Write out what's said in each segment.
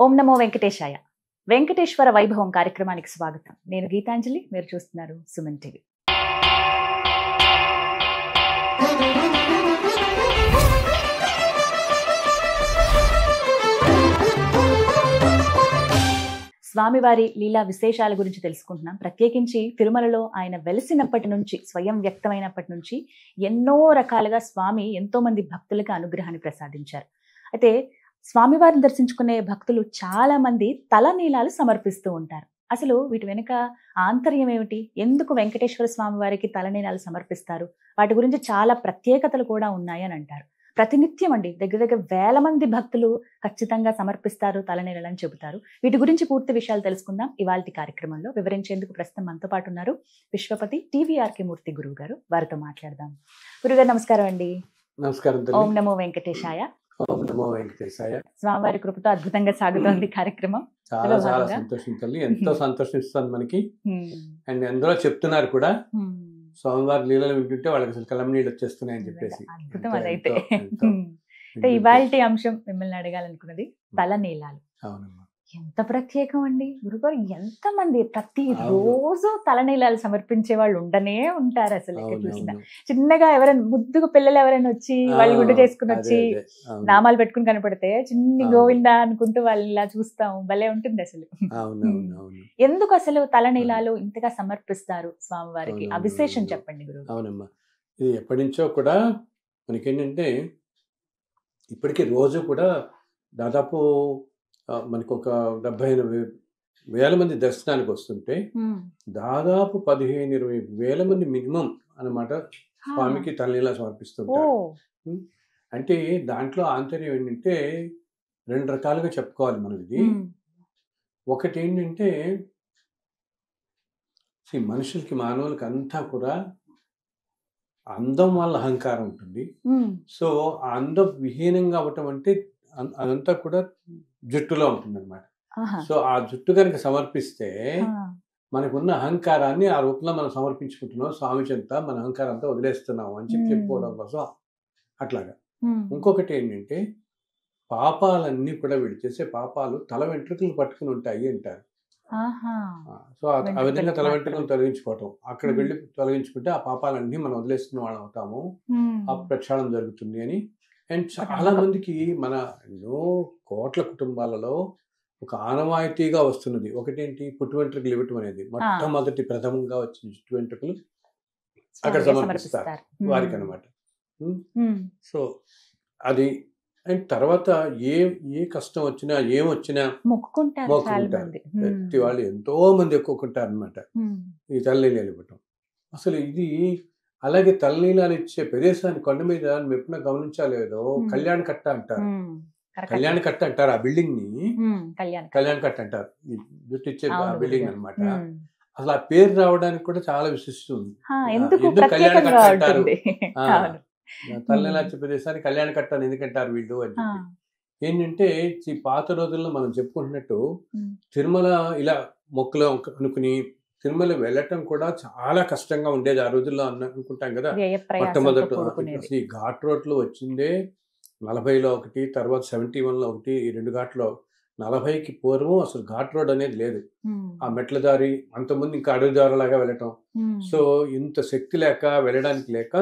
ఓం నమో వెంకటేశాయ. వెంకటేశ్వర వైభవం కార్యక్రమానికి స్వాగతం. నేను గీతాంజలి, మీరు చూస్తున్నారు సుమన్ టీవీ. స్వామివారి లీలా విశేషాల గురించి తెలుసుకుంటున్నాం. ప్రత్యేకించి తిరుమలలో ఆయన వెలిసినప్పటి నుంచి, స్వయం వ్యక్తమైనప్పటి నుంచి ఎన్నో రకాలుగా స్వామి ఎంతో మంది భక్తులకు అనుగ్రహాన్ని ప్రసాదించారు. అయితే స్వామివారిని దర్శించుకునే భక్తులు చాలా మంది తలనీలాలు సమర్పిస్తూ ఉంటారు. అసలు వీటి వెనుక ఆంతర్యం ఏమిటి? ఎందుకు వెంకటేశ్వర స్వామి వారికి తలనీలాలు సమర్పిస్తారు? వాటి గురించి చాలా ప్రత్యేకతలు కూడా ఉన్నాయని అంటారు. ప్రతినిత్యం అండి దగ్గర దగ్గర వేల మంది భక్తులు ఖచ్చితంగా సమర్పిస్తారు తలనీలని చెబుతారు. వీటి గురించి పూర్తి విషయాలు తెలుసుకుందాం ఇవాల్టి కార్యక్రమంలో. వివరించేందుకు ప్రస్తుతం మనతో పాటు ఉన్నారు విశ్వపతి టీవీఆర్కే మూర్తి గురువు గారు. వారితో మాట్లాడదాం. గురుగారు నమస్కారం అండి. నమస్కారం. ఓం నమో వెంకటేశాయ. ఓం నమో వెంకటేశాయ. స్వామివారి కృపతో అద్భుతంగా సాగుతోంది కార్యక్రమం. చాలా చాలా సంతోషం తల్లి, ఎంతో సంతోషిస్తుంది మనకి. అండ్ అందులో చెప్తున్నారు కూడా స్వామివారి లీలలు వింటుంటే వాళ్ళకి అసలు కలం నీళ్ళు వచ్చేస్తున్నాయని చెప్పేసి. అద్భుతం అదైతే. అంటే ఇవాల్టి అంశం మిమ్మల్ని అడగాలనుకున్నది తలనీలాలు. అవునమ్మా. ఎంత ప్రత్యేకం అండి గురుగారు. ఎంత మంది ప్రతి రోజు తలనీలాలు సమర్పించే వాళ్ళు ఉండనే ఉంటారు. అసలు చూసిన చిన్నగా ఎవరైనా ముద్దుగా పిల్లలు ఎవరైనా వచ్చి వాళ్ళు గుడ్డ చేసుకుని వచ్చి నామాలు పెట్టుకుని కనపడితే చిన్ని గోవిందా అనుకుంటూ వాళ్ళని ఇలా చూస్తాం. భలే ఉంటుంది అసలు. ఎందుకు అసలు తలనీలాలు ఇంతగా సమర్పిస్తారు స్వామివారికి? ఆ విశేషం చెప్పండి గురువు. అవునమ్మా, ఇది ఎప్పటి నుంచో కూడా మనకేంటంటే ఇప్పటికీ రోజు కూడా దాదాపు మనకు ఒక 70,000 మంది దర్శనానికి వస్తుంటే దాదాపు 15-20 వేల మంది మినిమం అన్నమాట స్వామికి తలనీలా సమర్పిస్తుంటారు. అంటే దాంట్లో ఆంతర్యం ఏంటంటే 2 రకాలుగా చెప్పుకోవాలి మనం. ఇది ఒకటి ఏంటంటే మనుషులకి, మానవులకి అంతా కూడా అందం వల్ల అహంకారం ఉంటుంది. సో ఆ అందం విహీనంగా అవ్వటం అంటే అదంతా కూడా జుట్టులో ఉంటుంది అనమాట. సో ఆ జుట్టు కనుక సమర్పిస్తే మనకున్న అహంకారాన్ని ఆ రూపంలో మనం సమర్పించుకుంటున్నాం, స్వామి చెంత మన అహంకారం అంతా వదిలేస్తున్నాము అని చెప్పుకోవడం కోసం అట్లాగా. ఇంకొకటి ఏంటంటే పాపాలన్నీ కూడా వీడు చేసే పాపాలు తల వెంట్రుకలు పట్టుకుని ఉంటాయి అంటారు. సో ఆ విధంగా తల వెంట్రుకలు తొలగించుకోవటం, అక్కడికి వెళ్ళి తొలగించుకుంటే ఆ పాపాలన్నీ మనం వదిలేస్తున్న వాళ్ళం అవుతాము, ఆ ప్రక్షాళన జరుగుతుంది అని. అండ్ చాలా మందికి మన ఎన్నో కోట్ల కుటుంబాలలో ఒక ఆనవాయితీగా వస్తున్నది ఒకటేంటి, పుట్టు వెంట్రుకలు ఇవ్వటం అనేది. మొట్టమొదటి ప్రథమంగా వచ్చిన జుట్టు వెంట్రుకలు అక్కడ సమర్పిస్తారు వారికి అనమాట. సో అది. అండ్ తర్వాత ఏ కష్టం వచ్చినా ఏమొచ్చినా మొక్కుకుంటారు. ప్రతి వాళ్ళు ఎంతో మంది ఎక్కుకుంటారు అనమాట ఈ తలనీలాలు ఇవ్వటం. అసలు ఇది అలాగే తలనీలాలు ఇచ్చే ప్రదేశాన్ని కొండ మీద ఎప్పుడైనా గమనించాలేదో కళ్యాణ కట్ట అంటారు. కళ్యాణ కట్ట అంటారు ఆ బిల్డింగ్ ని. కళ్యాణ కట్ట అంటారు ఈ జుట్టు ఇచ్చే బిల్డింగ్ అనమాట. అసలు ఆ పేరు రావడానికి కూడా చాలా విశిష్టం ఉంది. ఎందుకు కళ్యాణ కట్ట అంటారు? తలనీలా ఇచ్చే ప్రదేశాన్ని కళ్యాణ కట్ట అని ఎందుకంటారు వీళ్ళు అని చెప్పి ఏంటంటే, ఈ పాత రోజుల్లో మనం చెప్పుకుంటున్నట్టు తిరుమల ఇలా మొక్కులు అనుకుని తిరుమల వెళ్ళటం కూడా చాలా కష్టంగా ఉండేది ఆ రోజుల్లో అనుకుంటాం కదా. మొట్టమొదటి ఈ ఘాట్ రోడ్లు వచ్చిందే 40లో ఒకటి, తర్వాత 71లో ఒకటి. ఈ 2 ఘాట్లో 40కి పూర్వం అసలు ఘాట్ రోడ్ అనేది లేదు. ఆ మెట్ల దారి, అంతకుముందు ఇంకా అడవి దారిలాగా వెళ్ళటం. సో ఇంత శక్తి లేక వెళ్ళడానికి లేక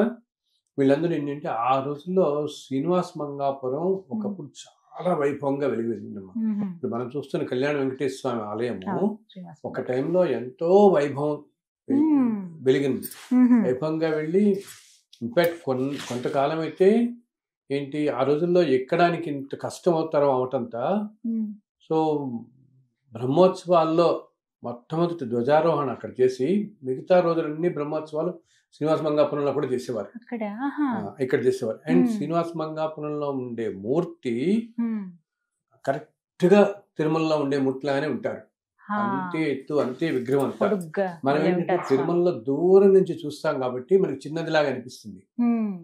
వీళ్ళందరూ ఏంటంటే ఆ రోజుల్లో శ్రీనివాస మంగాపురం ఒకప్పుడు చాలా వైభవంగా వెలిగిందమ్మా. ఇప్పుడు మనం చూస్తున్న కళ్యాణ వెంకటేశ్వర స్వామి ఆలయము ఒక టైంలో ఎంతో వైభవం వెలిగింది. వైభవంగా వెళ్ళి ఇన్ఫాక్ట్ కొంతకాలం అయితే ఏంటి ఆ రోజుల్లో ఎక్కడానికి ఇంత కష్టం అవుతారో అవటంతా. సో బ్రహ్మోత్సవాల్లో మొట్టమొదటి ధ్వజారోహణ అక్కడ చేసి మిగతా రోజులన్నీ బ్రహ్మోత్సవాలు శ్రీనివాస మంగాపురంలో కూడా చేసేవారు, ఇక్కడ చేసేవారు. అండ్ శ్రీనివాస మంగాపురంలో ఉండే మూర్తి కరెక్ట్ గా తిరుమలలో ఉండే మూర్తిలాగానే ఉంటారు. అంతే ఎత్తు, అంతే విగ్రహం అంతా. మనం ఏంటంటే తిరుమలలో దూరం నుంచి చూస్తాం కాబట్టి మనకి చిన్నదిలాగా అనిపిస్తుంది.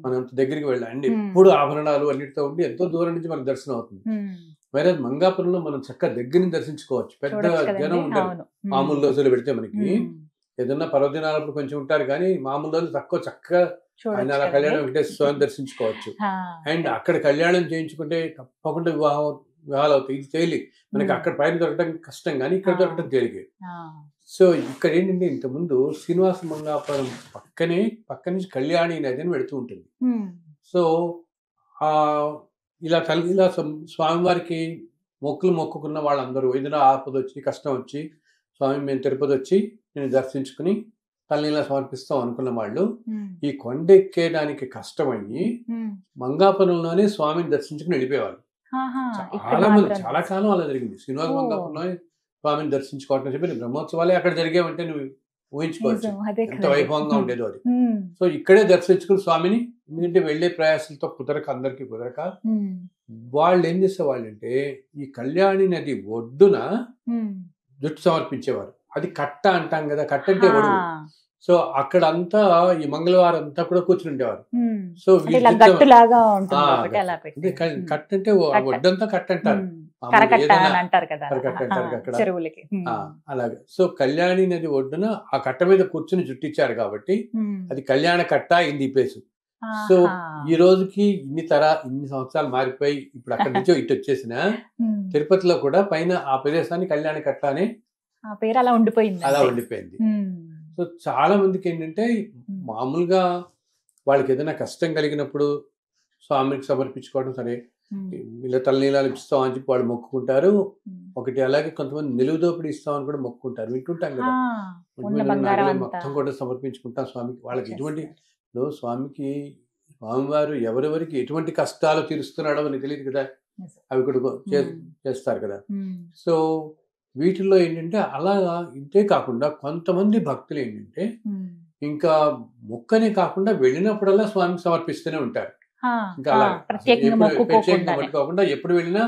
మనం దగ్గరికి వెళ్ళండి ఎప్పుడు ఆభరణాలు అన్నిటితో ఉండి ఎంతో దూరం నుంచి మనకు దర్శనం అవుతుంది. వేరే మంగాపురంలో మనం చక్కగా దగ్గర నుంచి దర్శించుకోవచ్చు. పెద్ద జనం ఉంటారు మామూలు రోజులు పెడితే. మనకి ఏదన్నా పర్వదినాలప్పుడు కొంచెం ఉంటారు కానీ మామూలు రోజులు చక్కగా ఆయన అలా కళ్యాణం వెంకటేశ్వర స్వామి దర్శించుకోవచ్చు. అండ్ అక్కడ కళ్యాణం చేయించుకుంటే తప్పకుండా వివాహం వివాహాలు అవుతాయి. ఇది తేలి మనకి అక్కడ పైన దొరకడం కష్టం కానీ ఇక్కడ దొరకడం తేలికే. సో ఇక్కడ ఏంటంటే ఇంతకుముందు శ్రీనివాస మంగాపురం పక్క నుంచి కళ్యాణి నది అని పెడుతూ ఉంటుంది. సో ఇలా స్వామివారికి మొక్కుకున్న వాళ్ళందరూ ఏదైనా ఆపద వచ్చి కష్టం వచ్చి స్వామి మేము తిరుపతి వచ్చి నేను దర్శించుకుని తల్లిలా సమర్పిస్తాం అనుకున్న వాళ్ళు ఈ కొండ ఎక్కేయడానికి కష్టమయ్యి మంగాపురంలోనే స్వామిని దర్శించుకుని వెళ్ళిపోయేవాళ్ళు. చాలా మంది చాలా కాలం అలా జరిగింది. శ్రీనివాస మంగాపురంలో స్వామిని దర్శించుకోవటం చెప్పి బ్రహ్మోత్సవాలే అక్కడ జరిగేవంటే నువ్వు ఊహించుకోవచ్చు ఎంత వైభవంగా ఉండేదో అది. సో ఇక్కడే దర్శించుకుని స్వామిని, ఎందుకంటే వెళ్లే ప్రయాసాలతో అందరికీ కుదరక వాళ్ళు ఏం చేసేవాళ్ళు అంటే ఈ కళ్యాణి నది ఒడ్డున జుట్టు సమర్పించేవారు. అది కట్ట అంటాం కదా, కట్ట అంటే ఒడుగు. సో అక్కడంతా ఈ మంగళవారం అంతా కూడా కూర్చుని ఉండేవారు. సో కట్ట అంటే ఒడ్డంతా కట్ట అంటారు, అలాగే. సో కళ్యాణి నది ఒడ్డున ఆ కట్ట మీద కూర్చుని జుట్టిచ్చారు కాబట్టి అది కళ్యాణ కట్ట అయింది ఈ ప్లేసు. సో ఈ రోజుకి ఇన్ని సంవత్సరాలు మారిపోయి ఇప్పుడు అక్కడి నుంచో ఇటు వచ్చేసిన తిరుపతిలో కూడా పైన ఆ ప్రదేశాన్ని కళ్యాణ కట్ట అనే పేరు అలా ఉండిపోయింది. సో చాలా మందికి ఏంటంటే మామూలుగా వాళ్ళకి ఏదైనా కష్టం కలిగినప్పుడు స్వామికి సమర్పించుకోవడం సరే, ఇలా తలనీలాలు ఇస్తాం అని చెప్పి వాళ్ళు మొక్కుకుంటారు. ఒకటి అలాగే కొంతమంది నిలువుదోపిడి ఇస్తామని కూడా మొక్కుకుంటారు, వింటుంటాం కదా. మొత్తం కూడా సమర్పించుకుంటాం స్వామికి. వాళ్ళకి ఎటువంటి స్వామివారు ఎవరెవరికి ఎటువంటి కష్టాలు తీరుస్తున్నాడో అని తెలియదు కదా, అవి కూడా చేస్తారు కదా. సో వీటిల్లో ఏంటంటే అలాగా ఇంతే కాకుండా కొంతమంది భక్తులు ఏంటంటే ఇంకా మొక్కనే కాకుండా వెళ్ళినప్పుడల్లా స్వామికి సమర్పిస్తూనే ఉంటారు. ఇంకా అలా ప్రత్యేకంగా పట్టుకోకుండా ఎప్పుడు వెళ్ళినా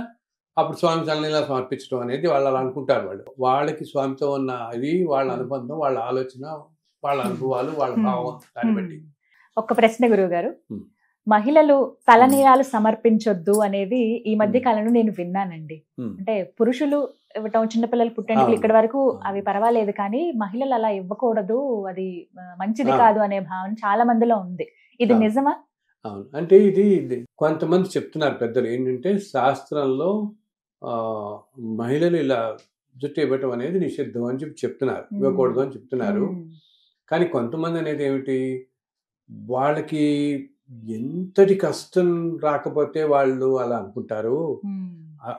అప్పుడు స్వామి తల్లిలా సమర్పించడం అనేది వాళ్ళు అలా అనుకుంటారు. వాళ్ళకి స్వామితో ఉన్న అది వాళ్ళ అనుబంధం, వాళ్ళ ఆలోచన, వాళ్ళ అనుభవాలు, వాళ్ళ భావం, దాన్ని బట్టి. ఒక ప్రశ్న గురువు గారు, మహిళలు తలనీలాలు సమర్పించొద్దు అనేది ఈ మధ్య కాలంలో నేను విన్నానండి. అంటే పురుషులు ఇవ్వటం, చిన్నపిల్లలు పుట్టేందుకు ఇక్కడ వరకు అవి పర్వాలేదు, కానీ మహిళలు అలా ఇవ్వకూడదు, అది మంచిది కాదు అనే భావన చాలా మందిలో ఉంది. ఇది నిజమా? అవును, అంటే ఇది కొంతమంది చెప్తున్నారు పెద్దలు ఏంటంటే శాస్త్రంలో మహిళలు ఇలా జుట్టు ఇవ్వటం అనేది నిషిద్ధం అని చెప్తున్నారు, ఇవ్వకూడదు అని చెప్తున్నారు. కానీ కొంతమంది అనేది ఏమిటి, వాళ్ళకి ఎంతటి కష్టం రాకపోతే వాళ్ళు అలా అనుకుంటారు.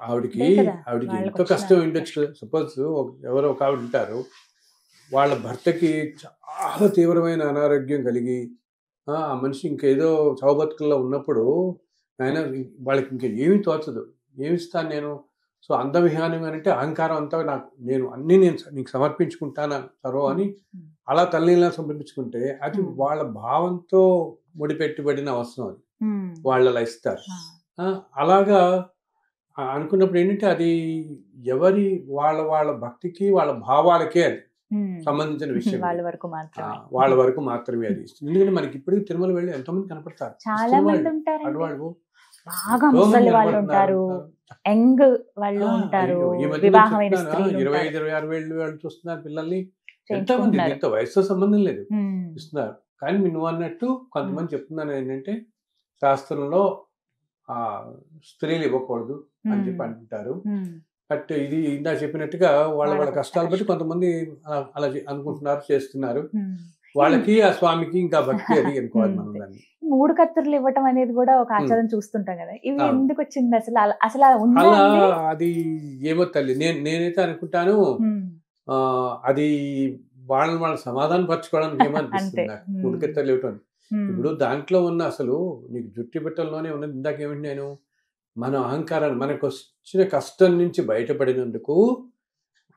ఆవిడికి ఎంతో కష్టం ఉండొచ్చు. సపోజ్ ఎవరో ఒక ఆవిడ ఉంటారు, వాళ్ళ భర్తకి చాలా తీవ్రమైన అనారోగ్యం కలిగి ఆ మనిషి ఇంకేదో చౌబతుకుల్లో ఉన్నప్పుడు ఆయన వాళ్ళకి ఇంకా ఏమీ తోచదు, ఏమిస్తాను నేను, సో అందవిహానం అంటే అహంకారం అంతా నేను నీకు సమర్పించుకుంటాను సర్వం అని అలా తల్లిలా సమర్పించుకుంటే అది వాళ్ళ భావంతో ముడిపెట్టుబడిన అవసరం, అది వాళ్ళు అలా ఇస్తారు. అలాగా అనుకున్నప్పుడు ఏంటంటే అది ఎవరి వాళ్ళ భక్తికి వాళ్ళ భావాలకే అది సంబంధించిన విషయం, వాళ్ళ వరకు మాత్రమే అది. ఎందుకంటే మనకి ఇప్పుడు తిరుమల వెళ్ళి ఎంతో మంది కనపడతారు, చాలా మంది ఉంటారు, బాగా ముసలి వాళ్ళు ఉంటారు, యంగ్ వాళ్ళు ఉంటారు, వివాహమైన స్త్రీలు 25-26 ఏళ్ళు వాళ్ళు చూస్తున్నారు పిల్లల్ని, ఎంతో మంది, దీంతో వయసుతో సంబంధం లేదు ఇస్తున్నారు. కానీ నువ్వు అన్నట్టు కొంతమంది చెప్తున్నాను ఏంటంటే శాస్త్రంలో స్త్రీలు ఇవ్వకూడదు అని చెప్పి అంటుంటారు. బట్ ఇది ఇందా చెప్పినట్టుగా వాళ్ళ కష్టాలు బట్టి కొంతమంది అలా అనుకుంటున్నారు, చేస్తున్నారు. వాళ్ళకి ఆ స్వామికి ఇంకా భక్తి అది అనుకోవాలి మనం దాన్ని. 3 కత్తులు ఇవ్వటం అనేది కూడా ఒక ఆచారం చూస్తుంటాం కదా, ఇవి ఎందుకు వచ్చింది అసలు అలా? అది ఏమో తల్లి, నేనైతే అనుకుంటాను అది వాళ్ళని సమాధానం పరచుకోవడానికి ఏమనిపిస్తుంది నాకు, 3 కత్తులు ఇవ్వటం. ఇప్పుడు దాంట్లో ఉన్న అసలు నీకు జుట్టు పెట్టడంలోనే ఉన్నది. ఇందాకేమిటి నేను మన అహంకారాన్ని, మనకు వచ్చిన కష్టం నుంచి బయటపడినందుకు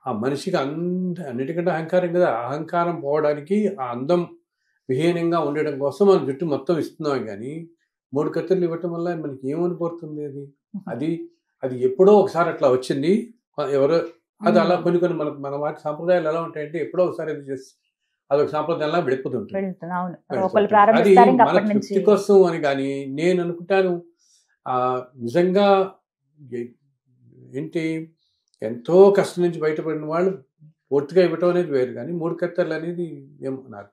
ఆ మనిషికి అన్నిటికంటే అహంకారం కదా, అహంకారం పోవడానికి ఆ అందం విహీనంగా ఉండడం కోసం మనం జుట్టు మొత్తం ఇస్తున్నాం. కానీ 3 కత్తులు ఇవ్వటం వల్ల మనకి ఏమనిపోతుంది, అది ఎప్పుడో ఒకసారి అట్లా వచ్చింది ఎవరో, అది అలా కొన్ని మన వాటి సాంప్రదాయాలు ఎలా ఉంటాయంటే ఎప్పుడో ఒకసారి అది చేసి అదొక సాంప్రదాయంలా వెళ్ళిపోతుంటుంది. అది మన తృప్తి కోసం అని. కానీ నేను అనుకుంటాను నిజంగా ఏంటి ఎంతో కష్టం నుంచి బయటపడిన వాళ్ళు పూర్తిగా ఇవ్వటం అనేది వేరు, కానీ 3 కత్తర్లు అనేది ఏమో నాకు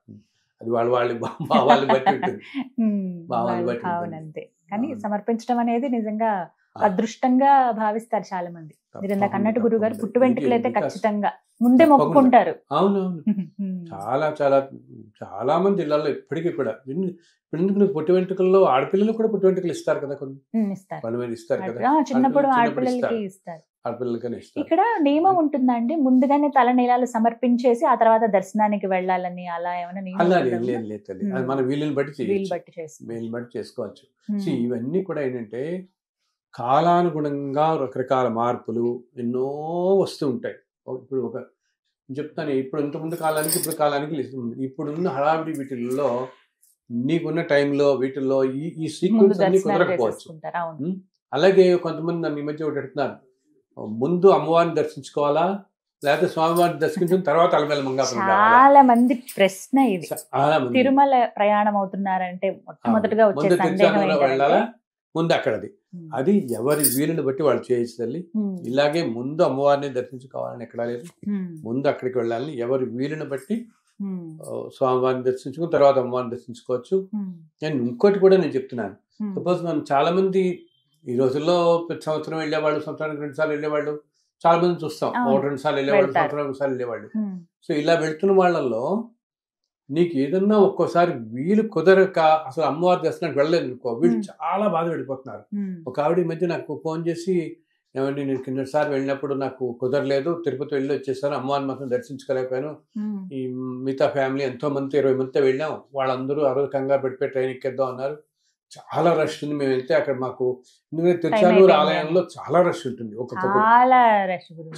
అది వాళ్ళ భావాలు బట్టి ఉంటుంది, భావాలు బట్టి. కానీ సమర్పించడం అనేది నిజంగా అదృష్టంగా భావిస్తారు చాలా మంది. మీరు ఇందాక అన్నట్టు గురువు గారు పుట్టు తప్పకుండా. వెంట్రుకలు అయితే ఇది ఖచ్చితంగా ముందే తప్పకుండా. మొక్కుకుంటారు. అవునవును. చాలా చాలా చాలా మంది ఇళ్లలో ఇప్పటికీ కూడా ఇప్పుడు ఎందుకు నీకు పుట్టి వెంట్రుకల్లో ఆడపిల్లలు కూడా పుట్టి వెంట్రుకలు ఇస్తారు కదా, కొన్ని ఇస్తారు. వాళ్ళ మీద ఇస్తారు కదా, చిన్నప్పుడు చిన్నప్పుడు ఆడపిల్లలకి ఇస్తారు. ఆడపిల్లలకనే ఇస్తారు. ఇక్కడ నియమం ఉంటుందా అండి, ముందుగానే తలనీలాలు సమర్పించేసి ఆ తర్వాత దర్శనానికి వెళ్ళాలని, అలా ఏమైనా నియమం అలా ఉంటుందా? లేదు తల్లి, అది మన వీలుని బట్టి వీలు చేయొచ్చు, బట్టి చేస్తారు. వీలుని బట్టి చేసుకోవచ్చు. ఇవన్నీ కూడా ఏంటంటే కాలానుగుణంగా రకరకాల మార్పులు ఎన్నో వస్తూ ఉంటాయి. ఇప్పుడు చెప్తాను, ఇప్పుడు ఇంతకుముందు కాలానికి ఇప్పుడు కాలానికి ఇప్పుడున్న హడావిడి వీటిల్లో నీకున్న టైంలో వీటిల్లో ఈ సీక్వెన్స్ అన్ని కుదరకపోవచ్చు. అలాగే కొంతమంది నన్ను ఈ మధ్య ఒకటి అడుగుతున్నారు, ముందు అమ్మవారిని దర్శించుకోవాలా లేకపోతే స్వామివారిని దర్శించిన తర్వాత అలమేల మంగాపురం చాలా మంది ప్రశ్న ఇది. చాలా మంది తిరుమల ప్రయాణం అవుతున్నారంటే మొట్టమొదటిగా వచ్చే సందేహం వెళ్ళాలా ముందు అక్కడది, అది ఎవరి వీలుని బట్టి వాళ్ళు చేయొచ్చు తల్లి. ఇలాగే ముందు అమ్మవారిని దర్శించుకోవాలని ఎక్కడా లేదు, ముందు అక్కడికి వెళ్ళాలని ఎవరి వీలుని బట్టి స్వామివారిని దర్శించుకుని తర్వాత అమ్మవారిని దర్శించుకోవచ్చు. నేను ఇంకోటి కూడా నేను చెప్తున్నాను, సపోజ్ మనం చాలా మంది ఈ రోజుల్లో ప్రతి సంవత్సరం వెళ్ళేవాళ్ళు, సంవత్సరానికి 2 సార్లు వెళ్ళేవాళ్ళు చాలా మంది చూస్తాం, 1-2 సార్లు వెళ్ళేవాళ్ళు, సంవత్సరానికి 1 సార్లు వెళ్ళేవాళ్ళు. సో ఇలా వెళ్తున్న వాళ్ళల్లో నీకు ఏదన్నా ఒక్కోసారి వీలు కుదరక అసలు అమ్మవారి దర్శనానికి వెళ్ళలేదు అనుకో, వీళ్ళు చాలా బాధ పడిపోతున్నారు. ఒక ఆవిడ ఈ మధ్య నాకు ఫోన్ చేసి, ఏమండి నేను కిందసారి వెళ్ళినప్పుడు నాకు కుదరలేదు, తిరుపతి వెళ్ళి వచ్చేసాను, అమ్మవారిని మాత్రం దర్శించుకోలేకపోయాను, ఈ మిగతా ఫ్యామిలీ ఎంతో మంది 20 మందితో వెళ్ళాం, వాళ్ళందరూ ఆ రోజు కంగారు పడిపోయి ట్రైన్ ఎక్కేద్దాం అన్నారు, చాలా రష్ ఉంది, మేము వెళ్తే అక్కడ మాకు ఎందుకంటే తిరుచానూరు ఆలయంలో చాలా రష్ ఉంటుంది,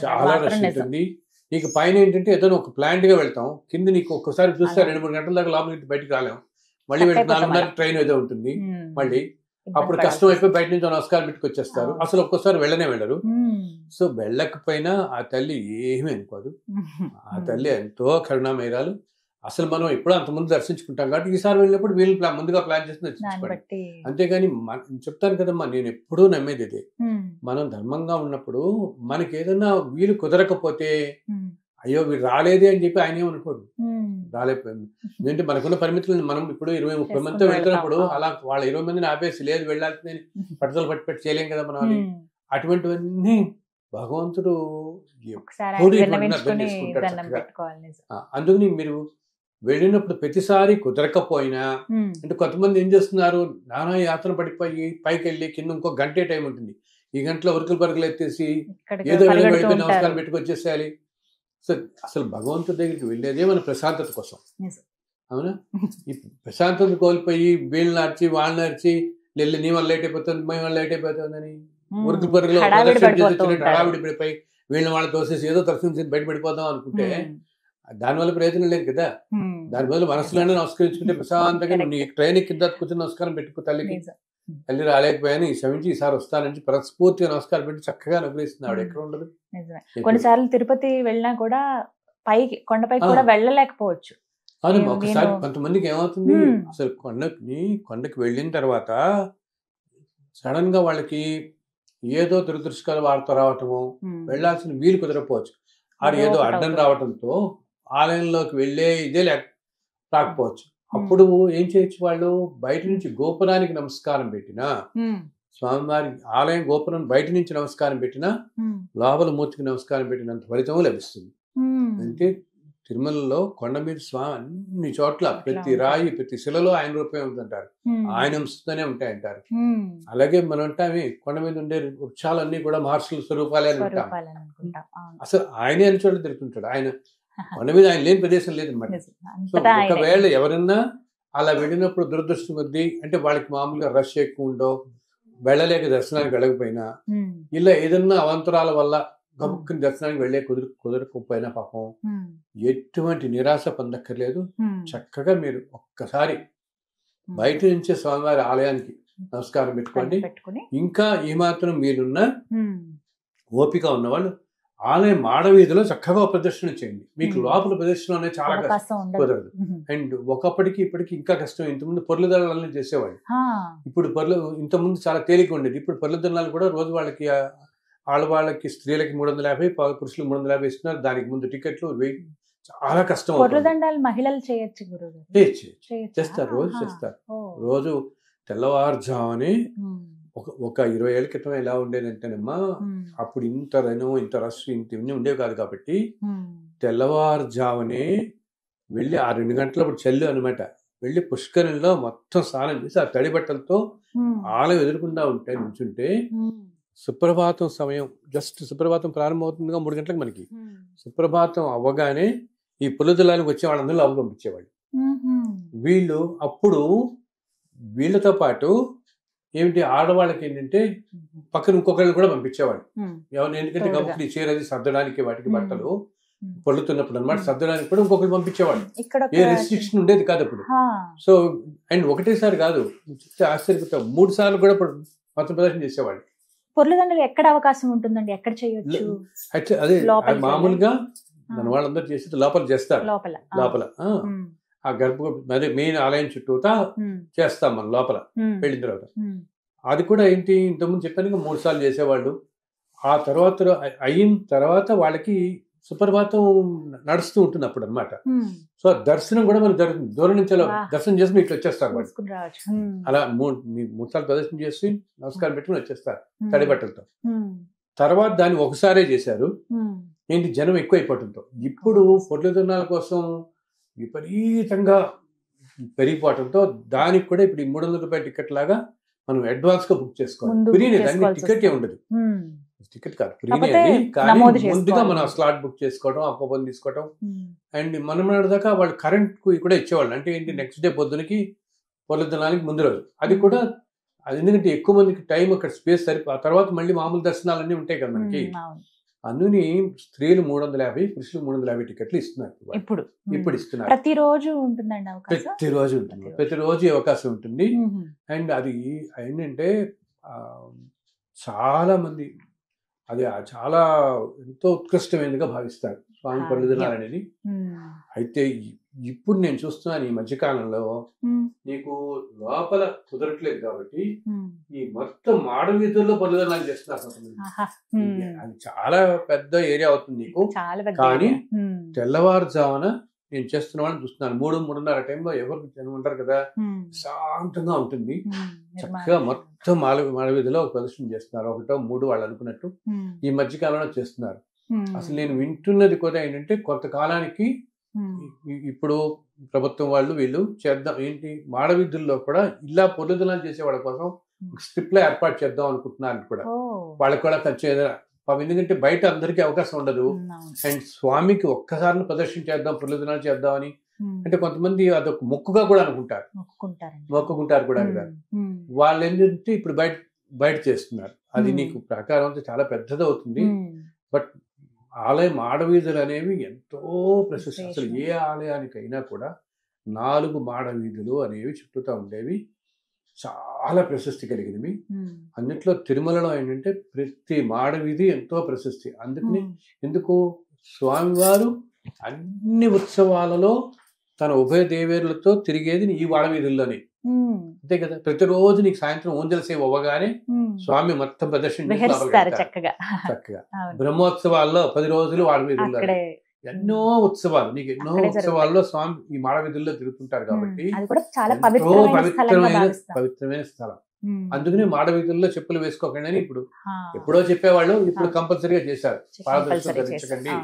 చాలా రష్ ఉంటుంది. నీకు పైన ఏంటంటే ఏదో ఒక ప్లాంట్ గా వెళ్తాం, కింద నీకు ఒక్కసారి చూస్తే 2-3 గంటల దాకా లోపలికి బయటకు రాలేం, మళ్ళీ 4:30 ట్రైన్ ఏదో ఉంటుంది, మళ్ళీ అప్పుడు కష్టం అయిపోయి బయట నుంచి నమస్కారం పెట్టుకొచ్చేస్తారు, అసలు ఒక్కోసారి వెళ్ళరు. సో వెళ్ళకపోయినా ఆ తల్లి ఏమీ అనుకోదు, ఆ తల్లి ఎంతో కరుణామయురాలు. అసలు మనం ఎప్పుడో అంతకుముందు దర్శించుకుంటాం కాబట్టి ఈసారి వెళ్ళినప్పుడు వీళ్ళు ముందుగా ప్లాన్ చేసి దర్శించుకోండి. అంతేగాని చెప్తాను కదమ్మా, నేను ఎప్పుడూ నమ్మేది ఇదే, మనం ధర్మంగా ఉన్నప్పుడు మనకి ఏదన్నా వీలు కుదరకపోతే అయ్యో వీడు రాలేదే అని చెప్పి ఆయన ఏమనుకోడు, రాలేకపోయింది ఎందుకంటే మనకున్న పరిమితులను మనం ఇప్పుడు 20-30 మందితో వెళ్తున్నప్పుడు అలా వాళ్ళ 20 మందిని ఆపేసి లేదు వెళ్ళాల్సిందని పట్టుదల పట్టి చేయలేం కదా మనం. అటువంటివన్నీ భగవంతుడు అందుకని మీరు వెళ్ళినప్పుడు ప్రతిసారి కుదరకపోయినా, అంటే కొంతమంది ఏం చేస్తున్నారు, నానా యాత్ర పడిపోయి పైకి వెళ్ళి కింద ఇంకో గంటే టైం ఉంటుంది, ఈ గంటలో ఉరుకులు ఎత్తేసి ఏదో వెళ్ళిపోయి నమస్కారం పెట్టుకొచ్చేసేయాలి. సో అసలు భగవంతుడి దగ్గరికి వెళ్ళేదే మన ప్రశాంతత కోసం, అవునా? ఈ ప్రశాంతత కోల్పోయి వీళ్ళు నడిచి వాళ్ళు నడిచి వెళ్ళి నీ వల్ల లేట్ అయిపోతుంది, మేము వల్ల లేట్ అయిపోతుందని ఉరుకులు పరుగులో హడావిడి పడిపోయి వీళ్ళని వాళ్ళు తోసేసి ఏదో దర్శనం బయటపడిపోదాం అనుకుంటే దానివల్ల ప్రయోజనం లేదు కదా. దానివల్ల మనసులోనే నమస్కరించుకుంటే ప్రశాంతంగా నీ ట్రైన్ కింద కూర్చొని నమస్కారం పెట్టుకో, తల్లికి తల్లి రాలేకపోయాను ఈ క్షమించి ఈసారి వస్తానని మనస్ఫూర్తిగా నమస్కారం పెట్టి చక్కగా అనుగ్రహిస్తుంది ఆవిడ, ఎక్కడ ఉండదు. కొన్నిసార్లు తిరుపతి వెళ్ళినా కూడా పైకి కొండపైకి కూడా వెళ్ళలేకపోవచ్చు. అవును, ఒకసారి కొంతమందికి ఏమవుతుంది, అసలు కొండకి వెళ్ళిన తర్వాత సడన్ గా వాళ్ళకి ఏదో దురదృష్టకర వార్త రావటము, వెళ్లాల్సిన వీలు కుదరకపోవచ్చు, అది ఏదో అడ్డం రావటంతో ఆలయంలోకి వెళ్ళే ఇదే రాకపోవచ్చు. అప్పుడు ఏం చేయొచ్చు, వాళ్ళు బయట నుంచి గోపురానికి నమస్కారం పెట్టినా, స్వామివారి ఆలయం గోపురం బయట నుంచి నమస్కారం పెట్టినా, లోపల మూర్తికి నమస్కారం పెట్టినంత ఫలితం లభిస్తుంది. అంటే తిరుమలలో కొండ మీద స్వామి అన్ని చోట్ల ప్రతి రాయి ప్రతి శిలలో ఆయన రూపమే ఉందంటారు, ఆయన అంశతోనే ఉంటాయంటారు. అలాగే మనం అంటామే కొండ మీద ఉండే వృక్షాలన్నీ కూడా మహర్షుల స్వరూపాలే అని ఉంటాం, అసలు ఆయనే అని చోట్ల తిరుగుతుంటాడు. ఆయన కొండ మీద ఆయన లేని ప్రదేశం లేదనమాట. సో ఒకవేళ ఎవరన్నా అలా వెళ్ళినప్పుడు దురదృష్టం కొద్దీ, అంటే వాళ్ళకి మామూలుగా రష్ ఎక్కువ ఉండో వెళ్ళలేక దర్శనానికి వెళ్ళకపోయినా, ఇలా ఏదన్నా అవంతరాల వల్ల గబుక్కుని దర్శనానికి వెళ్ళే కుదరకపోయినా పాపం ఎటువంటి నిరాశ పొందక్కర్లేదు. చక్కగా మీరు ఒక్కసారి బయట నుంచే స్వామివారి ఆలయానికి నమస్కారం పెట్టుకోండి. ఇంకా ఏమాత్రం మీరున్న ఓపిక ఉన్నవాళ్ళు ఆలయం మాడవీధిలో చక్కగా ప్రదర్శన చేయండి. మీకు లోపల ప్రదర్శన అనేది చాలా కష్టం కుదరదు. అండ్ ఒకప్పటికి ఇప్పటికి ఇంకా కష్టం. ఇంతకుముందు పొర్ల దళాలని చేసేవాళ్ళు, ఇప్పుడు ఇంతకుముందు చాలా తేలిక ఉండేది. ఇప్పుడు పొర్ల దళాలు కూడా రోజు వాళ్ళకి ఆడవాళ్ళకి స్త్రీలకి 350, పురుషులకు 350 ఇస్తున్నారు. దానికి ముందు టికెట్లు చాలా కష్టం. మహిళలు చేయొచ్చు, చేస్తారు, రోజు చేస్తారు. రోజు తెల్లవారుజామునే ఒక 20 ఏళ్ళ క్రితం ఎలా ఉండేదంటేనమ్మా, అప్పుడు ఇంత రష్ ఇవన్నీ ఉండేవి కాదు కాబట్టి తెల్లవారుజామునే వెళ్ళి ఆ 2 గంటలప్పుడు చల్లు అనమాట, వెళ్ళి పుష్కరంలో మొత్తం స్నానం చేసి ఆ తడి బట్టలతో ఆలయం ఎదురుకుండా నుంచుంటే సుప్రభాతం సమయం, జస్ట్ సుప్రభాతం ప్రారంభమవుతుందిగా 3 గంటలకు మనకి, సుప్రభాతం అవ్వగానే ఈ పులిదలానికి వచ్చే వాళ్ళందరూ లోపల పంపించేవాళ్ళు. వీళ్ళు అప్పుడు వీళ్ళతో పాటు ఏమిటి ఆడవాళ్ళకి ఏంటంటే పక్కన ఇంకొకళ్ళు కూడా పంపించేవాళ్ళు ఎవరు, ఎందుకంటే గబుక్కుని చీర అది సర్దడానికి వాటికి బట్టలు పొల్లుతున్నప్పుడు అనమాట, సర్దడానికి కూడా ఇంకొకళ్ళు పంపించేవాళ్ళు. ఏ రెస్ట్రిక్షన్ ఉండేది కాదు అప్పుడు. సో అండ్ ఒకటేసారి కాదు, ఆశ్చర్యపోతాం, 3 సార్లు కూడా మత ప్రదర్శన చేసేవాళ్ళు. పొర్లదండలు ఎక్కడ అవకాశం ఉంటుందండి, ఎక్కడ చేయొచ్చు? అదే మామూలుగా మన వాళ్ళందరూ చేసేది లోపల చేస్తారు, లోపల ఆ అదే మెయిన్ ఆలయం చుట్టూతా చేస్తాం మనం లోపల వెళ్ళిన తర్వాత. అది కూడా ఏంటి, ఇంతకుముందు చెప్పాను 3 సార్లు చేసేవాళ్ళు. ఆ తర్వాత అయిన తర్వాత వాళ్ళకి సుప్రభాతం నడుస్తూ ఉంటుంది అప్పుడు అనమాట. సో దర్శనం కూడా మనకు జరుగుతుంది, దూరం నుంచి దర్శనం చేసుకుని ఇట్లా వచ్చేస్తారు వాళ్ళు. అలా 3 సార్లు ప్రదర్శన చేసి నమస్కారం పెట్టుకుని వచ్చేస్తారు తడి బట్టలతో. తర్వాత దాన్ని ఒకసారే చేశారు, ఏంటి జనం ఎక్కువ అయిపోవడంతో. ఇప్పుడు పొట్ల దున్నాల కోసం విపరీతంగా పెరిగిపోవడంతో దానికి కూడా ఇప్పుడు 300 రూపాయల టికెట్ లాగా మనం అడ్వాన్స్ గా బుక్ చేసుకోవాలి. ఫ్రీనే, దానికి టికెటే ఉండదు, టికెట్ కాదు, ఫ్రీనే అది. కానీ ముందుగా మనం స్లాట్ బుక్ చేసుకోవడం, ఆ కూపన్ తీసుకోవడం. అండ్ మనం దాకా వాళ్ళు కరెంట్ కూడా ఇచ్చేవాళ్ళు. అంటే ఏంటి, నెక్స్ట్ డే పొద్దునకి పొట్ల దున్నానికి ముందు రోజు. అది కూడా అది ఎందుకంటే ఎక్కువ మందికి టైం అక్కడ స్పేస్ సరిపో, ఆ తర్వాత మళ్ళీ మామూలు దర్శనాలన్నీ ఉంటాయి కదా మనకి. అందుని స్త్రీలు 350, పురుషులు 350 టికెట్లు ఇస్తున్నారు ఇప్పుడు ఇస్తున్నారు. ప్రతిరోజు ఉంటుందండి అవకాశం? ప్రతిరోజు ఉంటుంది, ప్రతిరోజు అవకాశం ఉంటుంది. అండ్ అది ఏంటంటే చాలా మంది అది చాలా ఎంతో ఉత్కృష్టమైనదిగా భావిస్తారు స్వామి పొర్లదినాలు అనేది. అయితే ఇప్పుడు నేను చూస్తున్నాను ఈ మధ్యకాలంలో నీకు లోపల కుదరట్లేదు కాబట్టి ఈ మొత్తం మాడవీధుల్లో పొర్లదినాలు చేస్తున్నారు. అది చాలా పెద్ద ఏరియా అవుతుంది నీకు. కానీ తెల్లవారుజామున నేను చేస్తున్న వాళ్ళని చూస్తున్నాను, 3-3:30 టైంలో ఎవరు జనం ఉంటారు కదా, శాంతంగా ఉంటుంది. చక్కగా మొత్తం మాడవీధిలో ప్రదర్శన చేస్తున్నారు, 1-3 వాళ్ళు అనుకున్నట్టు ఈ మధ్యకాలంలో చేస్తున్నారు. అసలు నేను వింటున్నది కూడా ఏంటంటే కొంతకాలానికి ఇప్పుడు ప్రభుత్వం వాళ్ళు వీళ్ళు చేద్దాం ఏంటి, మాడవీధుల్లో కూడా ఇలా పొర్లదినాలు చేసే వాళ్ళ కోసం స్ట్రిప్ లో ఏర్పాటు చేద్దాం అనుకుంటున్నారు కూడా. వాళ్ళకి కూడా ఖర్చు ఎందుకంటే బయట అందరికీ అవకాశం ఉండదు. అండ్ స్వామికి ఒక్కసారి ప్రదర్శన చేద్దాం, పొర్లదినాలు చేద్దామని అంటే కొంతమంది అదొక మొక్కుగా కూడా అనుకుంటారు, మొక్కుకుంటారు కూడా కదా. వాళ్ళు ఏంటంటే ఇప్పుడు బయట చేస్తున్నారు. అది నీకు ప్రకారం చాలా పెద్దది అవుతుంది. బట్ ఆలయం మాడవీధులు అనేవి ఎంతో ప్రశస్తి. అసలు ఏ ఆలయానికైనా కూడా 4 మాడవీధులు అనేవి చుట్టూతా ఉండేవి, చాలా ప్రశస్తి కలిగినవి. అన్నిట్లో తిరుమలలో ఏంటంటే ప్రతి మాడవీధి ఎంతో ప్రశస్తి. ఎందుకు స్వామివారు అన్ని ఉత్సవాలలో తన ఉభయ దేవేరులతో తిరిగేది ఈ మాడవీధుల్లోనే, అంతే కదా. ప్రతిరోజు నీకు సాయంత్రం ఊంజల సేవ అవ్వగానే స్వామి మొత్తం ప్రదర్శన చక్కగా. బ్రహ్మోత్సవాల్లో 10 రోజులు మాడవీధుల్లో ఎన్నో ఉత్సవాలు, నీకు ఎన్నో ఉత్సవాల్లో స్వామి ఈ మాడవీధుల్లో తిరుగుతుంటారు కాబట్టి పవిత్రమైన స్థలం. అందుకనే మాడవీధుల్లో చెప్పులు వేసుకోకండి అని ఇప్పుడు ఎప్పుడో చెప్పేవాళ్ళు, ఇప్పుడు కంపల్సరీగా చేశారు. పాదరక్షలు ధరించకండి,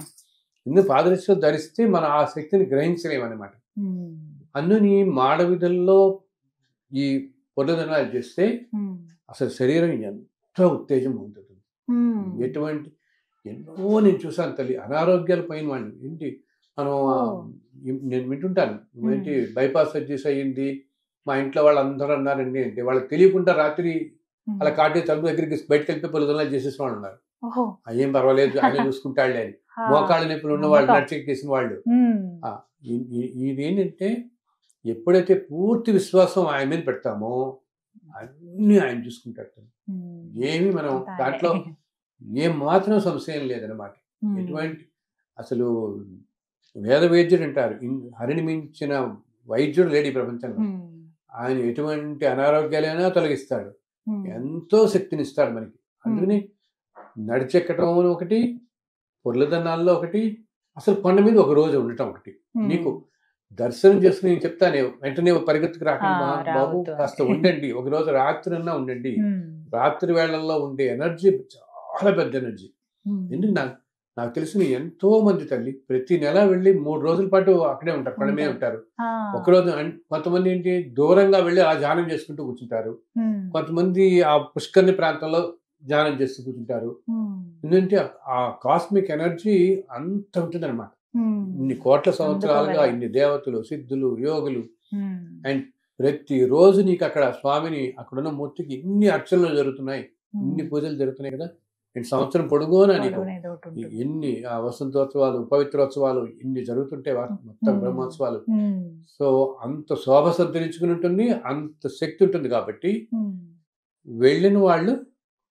ఎందుకు పాదరక్షలు ధరిస్తే మన ఆ శక్తిని గ్రహించలేమన్నమాట. అందుని మాడవీధుల్లో ఈ పొర్లదినాలు చేస్తే అసలు శరీరం ఎంతో ఉత్తేజం ఉంటుంది. ఎటువంటి ఎన్నో నేను చూసాను తల్లి, అనారోగ్యాల పైన వాళ్ళు ఏంటి మనం నేను వింటుంటాను, ఏంటి బైపాస్ సర్జరీస్ అయ్యింది మా ఇంట్లో వాళ్ళందరూ అన్నారండి అంటే వాళ్ళకి తెలియకుండా రాత్రి అలా కాటే తలుపు దగ్గరికి బయటకు వెళ్తే పొర్లదినాలు చేసేసిన వాళ్ళు ఉన్నారు. అయ్యేం పర్వాలేదు ఆయన చూసుకుంటాళ్ళే అని. మోకాళ్ళ నొప్పులు ఉన్న వాళ్ళు, నడిచెక్కేసిన వాళ్ళు. ఇదేంటంటే ఎప్పుడైతే పూర్తి విశ్వాసం ఆయన మీద పెడతామో అన్ని ఆయన చూసుకుంటాడు. ఏమి మనం దాంట్లో ఏం మాత్రం సంశయం లేదనమాట. ఎటువంటి అసలు వేద వైద్యుడు అంటారు, హరిని మించిన వైద్యుడు లేడు ఈ ప్రపంచంలో. ఆయన ఎటువంటి అనారోగ్యాలైనా తొలగిస్తాడు, ఎంతో శక్తినిస్తాడు మనకి. అందుకని నడిచెక్కటం ఒకటి, పొర్లదినాల్లో ఒకటి, అసలు కొండ మీద ఒక రోజు ఉండటం ఒకటి. నీకు దర్శనం చేసుకుని నేను చెప్తాను, వెంటనే పరిగెత్తుకు రాకండి బాబు, కాస్త ఉండండి, ఒక రోజు రాత్రి అన్నా ఉండండి. రాత్రి వేళల్లో ఉండే ఎనర్జీ చాలా పెద్ద ఎనర్జీ. ఎందుకు నాకు తెలిసిన ఎంతో మంది తల్లి ప్రతి నెల వెళ్ళి 3 రోజుల పాటు అక్కడే ఉంటారు, పడమే ఉంటారు. ఒకరోజు కొంతమంది ఏంటి దూరంగా వెళ్ళి ఆ ధ్యానం చేసుకుంటూ కూర్చుంటారు, కొంతమంది ఆ పుష్కరిణి ప్రాంతంలో ధ్యానం చేస్తూ కూర్చుంటారు. ఎందుకంటే ఆ కాస్మిక్ ఎనర్జీ అంత ఉంటుంది అనమాట. ఇన్ని కోట్ల సంవత్సరాలుగా ఇన్ని దేవతలు, సిద్ధులు, యోగులు, అండ్ ప్రతి రోజు నీకు అక్కడ స్వామిని అక్కడున్న మూర్తికి ఇన్ని అర్చనలు జరుగుతున్నాయి, ఇన్ని పూజలు జరుగుతున్నాయి కదా. అండ్ సంవత్సరం పొడుగునా నీకు ఎన్ని వసంతోత్సవాలు, పవిత్రోత్సవాలు ఇన్ని జరుగుతుంటాయి, మొత్తం బ్రహ్మోత్సవాలు. సో అంత శోభ సంతరించుకుని ఉంటుంది, అంత శక్తి ఉంటుంది. కాబట్టి వెళ్ళిన వాళ్ళు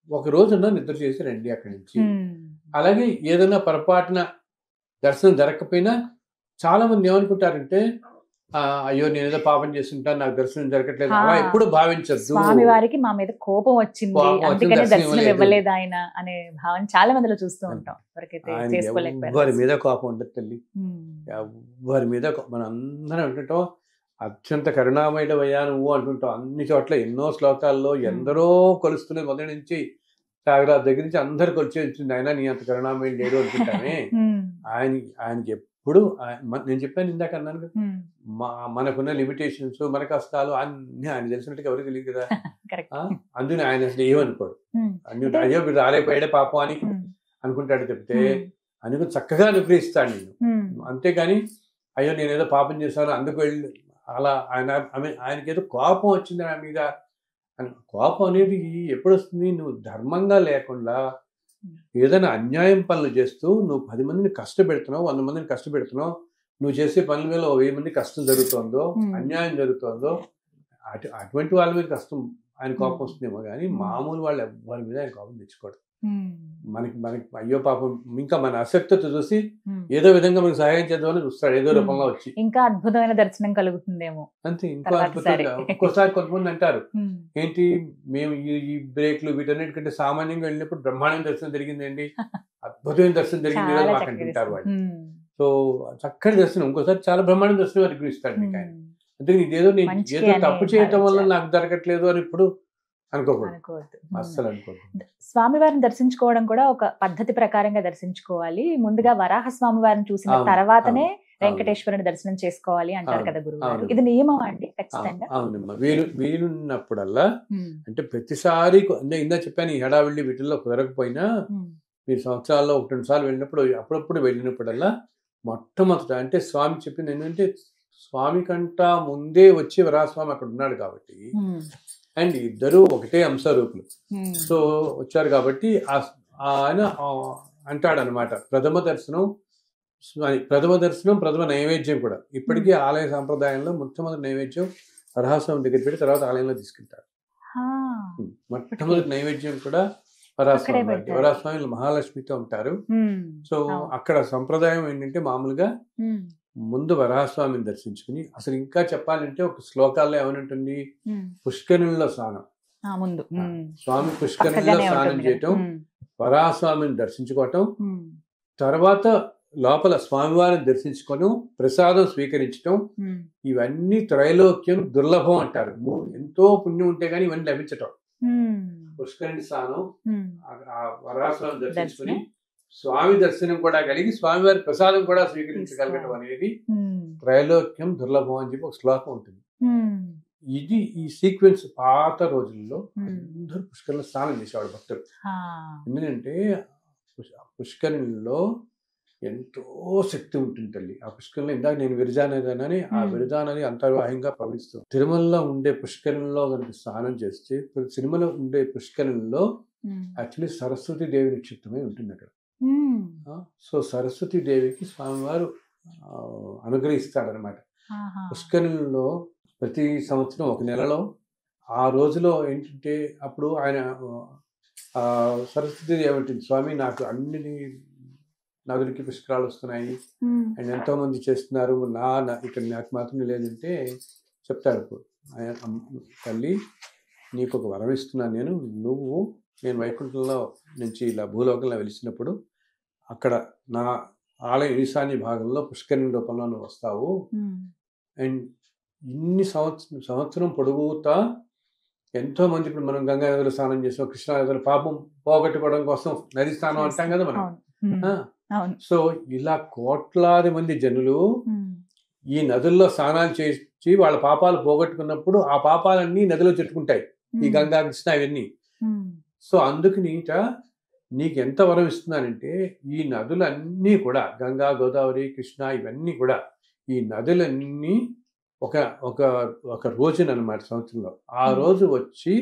ఒక రోజున నిద్ర చేసి రండి అక్కడి నుంచి. అలాగే ఏదైనా పొరపాటున దర్శనం జరగకపోయినా చాలా మంది ఏమనుకుంటారంటే, అయ్యో నేను ఏదో పాపం చేస్తుంటాను, నాకు దర్శనం జరగట్లేదు, అలా ఎప్పుడు భావించద్దు. స్వామి వారికి మా మీద కోపం వచ్చింది అందుకనే దర్శనం ఇవ్వలేదు ఆయన అనే భావన చాలా మందిలో చూస్తూ ఉంటాం. ఎవరి మీద కోపం ఉండదు తల్లి, ఎవరి మీద. మనం అందరం అంటుంటాం అత్యంత కరుణామయుడవయ్యా నువ్వు అంటుంటాం అన్ని చోట్ల, ఎన్నో శ్లోకాల్లో ఎందరో కొలుస్తున్నది మొదటి నుంచి త్యాగరాజు దగ్గర నుంచి అందరు కొలిచి వచ్చింది. ఆయన నీ అంత కరుణామయుడు లేడు అనుకుంటానే. ఆయనకి ఎప్పుడు నేను చెప్పాను ఇందాక అన్నాను, మనకున్న లిమిటేషన్స్, మన కష్టాలు అన్ని ఆయన తెలిసినట్టుగా ఎవరికి తెలియదు కదా. అందుకని ఆయన అసలు ఏమనుకోడు, అయ్యో మీరు రాలేకపోయాడే పాపం అని అనుకుంటాడు తప్పితే అందుకు చక్కగా అనుగ్రహిస్తాడు నేను. అంతేగాని అయ్యో నేను ఏదో పాపం చేశాను అందుకు వెళ్ళి అలా ఆయనకి ఏదో కోపం వచ్చింది నా మీద. కోపం అనేది ఎప్పుడు వస్తుంది, నువ్వు ధర్మంగా లేకుండా ఏదైనా అన్యాయం పనులు చేస్తూ నువ్వు 10 మందిని కష్టపెడుతున్నావు, 100 మందిని కష్టపెడుతున్నావు, నువ్వు చేసే పనుల మీద 1000 మంది కష్టం జరుగుతుందో, అన్యాయం జరుగుతుందో, అటువంటి వాళ్ళ మీద కష్టం ఆయన కోపం వస్తుందేమో కానీ మామూలు వాళ్ళు ఎవరి మీద ఆయన కోపం తెచ్చుకోడు. మనకి అయ్యో పాపం ఇంకా మన అసక్తత చూసి ఏదో విధంగా మనకు సహాయం చేద్దామని చూస్తాడు, ఏదో రూపంలో వచ్చి. ఇంకా అద్భుతమైన దర్శనం కలుగుతుందేమో అంతే. ఇంకో అద్భుతంగా ఒక్కోసారి కొంతమంది అంటారు ఏంటి మేము ఈ బ్రేక్లు వీటన్నిటికంటే సామాన్యంగా వెళ్ళినప్పుడు బ్రహ్మాండం దర్శనం జరిగిందండి, అద్భుతమైన దర్శనం జరిగింది అని మాకు అంటుంటారు వాళ్ళు. సో చక్కటి దర్శనం, ఇంకోసారి చాలా బ్రహ్మాండం దర్శనం అనుగ్రహిస్తాడు మీకు ఆయన. అందుకే ఇదేదో నేను ఏదో తప్పు చేయటం వల్ల నాకు జరగట్లేదు అని ఇప్పుడు అనుకోకూడదు, అస్సలు అనుకోకూడదు. స్వామివారిని దర్శించుకోవడం కూడా ఒక పద్ధతి ప్రకారంగా దర్శించుకోవాలి. ముందుగా వరాహ స్వామివారిని చూసిన తర్వాతనే వెంకటేశ్వరుని దర్శనం చేసుకోవాలి అంటారు కదా గురువు. ఇది నియమం అండి ఖచ్చితంగా? అవునమ్మా, వీలున్నప్పుడల్లా, అంటే ప్రతిసారి ఇందా చెప్పాను ఈ హడావిడి వీటిల్లో కుదరకపోయినా మీరు సంవత్సరాల్లో 1-2 సార్లు వెళ్ళినప్పుడు అప్పుడప్పుడు వెళ్ళినప్పుడల్లా మొట్టమొదట అంటే స్వామి చెప్పింది ఏంటంటే, స్వామి కంటా ముందే వచ్చి వరాహస్వామి అక్కడ ఉన్నాడు కాబట్టి, అండ్ ఇద్దరు ఒకటే అంశరూపులు. సో వచ్చారు కాబట్టి ఆయన అంటాడనమాట, ప్రథమ దర్శనం ప్రథమ నైవేద్యం కూడా ఇప్పటికీ ఆలయ సాంప్రదాయంలో మొట్టమొదటి నైవేద్యం వరాహస్వామి దగ్గర పెట్టి తర్వాత ఆలయంలో తీసుకుంటారు. మొట్టమొదటి నైవేద్యం కూడా వరాహస్వామి. వరాహస్వామి మహాలక్ష్మితో ఉంటారు. సో అక్కడ సంప్రదాయం ఏంటంటే మామూలుగా ముందు వరాహస్వామిని దర్శించుకుని, అసలు ఇంకా చెప్పాలంటే ఒక శ్లోకాల్లో ఏమనుంటుంది, పుష్కరిణిలో స్నానం, స్వామి పుష్కరిణిలో స్నానం చేయటం, వరాహస్వామిని దర్శించుకోవటం, తర్వాత లోపల స్వామివారిని దర్శించుకోవడం, ప్రసాదం స్వీకరించడం, ఇవన్నీ త్రైలోక్యం దుర్లభం అంటారు. ఎంతో పుణ్యం ఉంటే గానీ ఇవన్నీ లభించటం. పుష్కరిణి స్నానం, వరాహస్వామిని దర్శించుకుని స్వామి దర్శనం కూడా కలిగి స్వామివారి ప్రసాదం కూడా స్వీకరించగలగటం అనేది త్రైలోక్యం దుర్లభం అని చెప్పి ఒక శ్లోకం ఉంటుంది. ఇది ఈ సీక్వెన్స్ పాత రోజుల్లో అందరూ పుష్కరిణిలో స్నానం చేసేవాడు భక్తులు. ఎందుకంటే పుష్కరిణిలో ఎంతో శక్తి ఉంటుంది తల్లి. ఆ పుష్కరిణిలో ఇందాక నేను విరజానది, ఆ విరజానది అంతర్వాహంగా ప్రవహిస్తుంది. తిరుమలలో ఉండే పుష్కరిణిలో కనుక స్నానం చేస్తే, తిరుమల ఉండే పుష్కరిణిలో యాక్చువల్లీ సరస్వతి దేవి నిక్షిప్తమై ఉంటుంది అక్కడ. సో సరస్వతి దేవికి స్వామివారు అనుగ్రహిస్తాడనమాట. పుష్కరిణిలో ప్రతి సంవత్సరం ఒక నెలలో ఆ రోజులో ఏంటంటే అప్పుడు ఆయన సరస్వతి దేవి ఉంటుంది, స్వామి నాకు అన్ని నదులకి పుష్కరాలు వస్తున్నాయి అండ్ ఎంతో మంది చేస్తున్నారు, ఇక్కడ నాకు మాత్రమే లేదంటే చెప్తాడు ఆయన, తల్లి నీకు ఒక వరం ఇస్తున్నాను నేను వైకుంఠంలో నుంచి ఇలా భూలోకంలో వెలిసినప్పుడు అక్కడ నా ఆలయ ఈశాన్య భాగంలో పుష్కరిణి రూపంలో నువ్వు వస్తావు, అండ్ ఇన్ని సంవత్సరం పొడుగుతా ఎంతో మంది ఇప్పుడు మనం గంగా నదిలో స్నానం చేసాం, కృష్ణా నదిలో పాపం పోగొట్టుకోవడం కోసం నది స్నానం అంటాం కదా మనం. సో ఇలా కోట్లాది మంది జనులు ఈ నదుల్లో స్నానాలు చేసి వాళ్ళ పాపాలు పోగొట్టుకున్నప్పుడు ఆ పాపాలన్నీ నదిలో చుట్టుకుంటాయి, ఈ గంగా కృష్ణ ఇవన్నీ. సో అందుకని నీకు ఎంత వరం ఇస్తున్నానంటే ఈ నదులన్నీ కూడా గంగా, గోదావరి, కృష్ణ ఇవన్నీ కూడా ఈ నదులన్నీ ఒక ఒక ఒక రోజునమాట సంవత్సరంలో, ఆ రోజు వచ్చి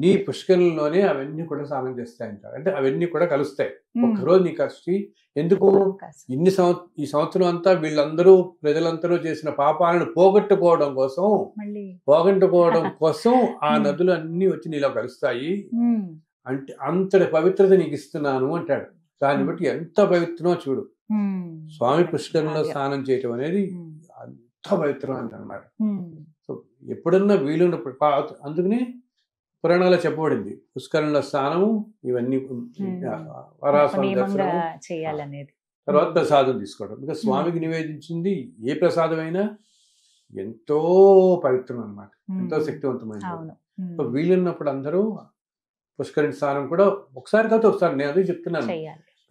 నీ పుష్కరంలోనే అవన్నీ కూడా స్నానం చేస్తాయంటారు. అంటే అవన్నీ కూడా కలుస్తాయి ఒక్కరోజు నీకు వచ్చి. ఎందుకు ఈ సంవత్సరం అంతా వీళ్ళందరూ ప్రజలందరూ చేసిన పాపాలను పోగొట్టుకోవడం కోసం ఆ నదులు అన్ని వచ్చి నీలో కలుస్తాయి. అంటే అంతటి పవిత్రత నీకు ఇస్తున్నాను అంటాడు. దాన్ని బట్టి ఎంత పవిత్రమో చూడు. స్వామి పుష్కరంలో స్నానం చేయటం అనేది అంత పవిత్రం అంటన్నమాట. సో ఎప్పుడన్నా వీలున్నప్పుడు, అందుకని పురాణాల్లో చెప్పబడింది పుష్కరంలో స్నానము, ఇవన్నీ వరాస్వామి దర్శనం, తర్వాత ప్రసాదం తీసుకోవడం. ఇంకా స్వామికి నివేదించింది ఏ ప్రసాదమైనా ఎంతో పవిత్రం అన్నమాట, ఎంతో శక్తివంతమైనది. సో వీలున్నప్పుడు అందరూ పుష్కరిణి స్నానం కూడా ఒకసారి కాదు ఒకసారి, నేను అదే చెప్తున్నాను,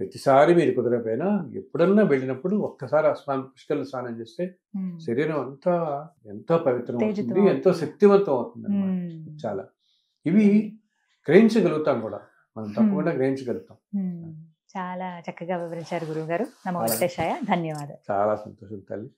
ప్రతిసారి మీరు కుదరకపోయినా ఎప్పుడన్నా వెళ్ళినప్పుడు ఒక్కసారి ఆ పుష్కరిణి స్నానం చేస్తే శరీరం అంతా ఎంతో పవిత్రం అవుతుంది, ఎంతో శక్తివంతం అవుతుంది అన్నమాట. చాలా ఇవి గ్రహించగలుగుతాం కూడా, మనం తప్పకుండా గ్రహించగలుగుతాం. చాలా చక్కగా వివరించారు గురువు గారు. నమో వెంకటేశాయ. ధన్యవాదాలు. చాలా సంతోషం తల్లి.